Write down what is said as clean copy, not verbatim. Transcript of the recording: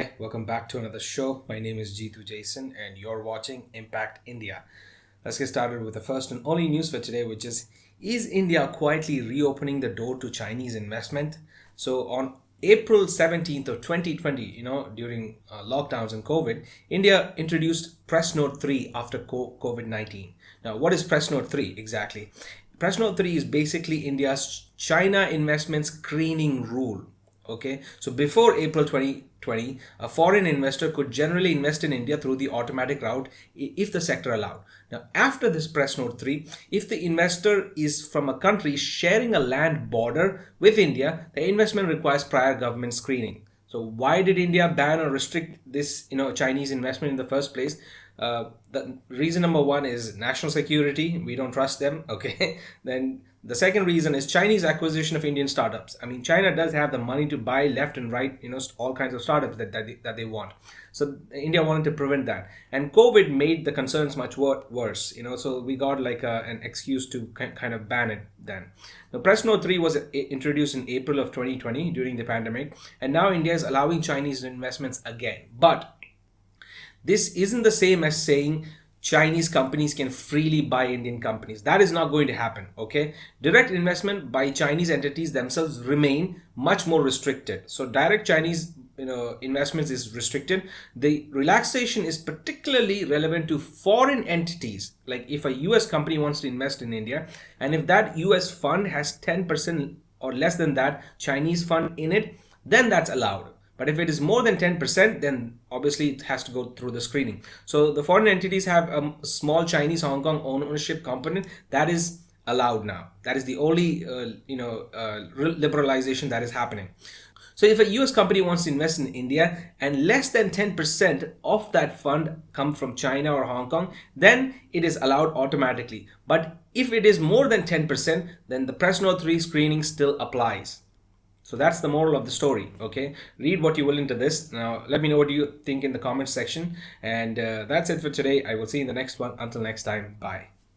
Hi, welcome back to another show. My name is Jeetu Jason, and you're watching Impact India. Let's get started with the first and only news for today, which is India quietly reopening the door to Chinese investment? So, on April 17th of 2020, during lockdowns and COVID, India introduced Press Note 3 after COVID 19. Now, what is Press Note 3 exactly? Press Note 3 is basically India's China investment screening rule. Okay, so before April 2020, a foreign investor could generally invest in India through the automatic route if the sector allowed. Now, after this Press Note 3, if the investor is from a country sharing a land border with India, the investment requires prior government screening. So why did India ban or restrict this, Chinese investment in the first place? The reason number one is national security. We don't trust them. Okay. Then the second reason is Chinese acquisition of Indian startups. I mean, China does have the money to buy left and right, all kinds of startups that they want. So India wanted to prevent that. And COVID made the concerns much worse, so we got like an excuse to kind of ban it then. Now, Press Note 3 was introduced in April of 2020 during the pandemic. And now India is allowing Chinese investments again. But this isn't the same as saying Chinese companies can freely buy Indian companies. That is not going to happen. Okay. Direct investment by Chinese entities themselves remain much more restricted. So direct Chinese investments is restricted. The relaxation is particularly relevant to foreign entities. Like if a US company wants to invest in India, and if that US fund has 10% or less than that Chinese fund in it, then that's allowed. But if it is more than 10%, then obviously it has to go through the screening. So the foreign entities have a small Chinese Hong Kong ownership component that is allowed now. That is the only liberalization that is happening. So if a US company wants to invest in India and less than 10% of that fund come from China or Hong Kong, then it is allowed automatically. But if it is more than 10%, then the Press Note 3 screening still applies. So that's the moral of the story. Okay, read what you will into this. Now let me know what you think in the comments section. And that's it for today. I will see you in the next one. Until next time, bye.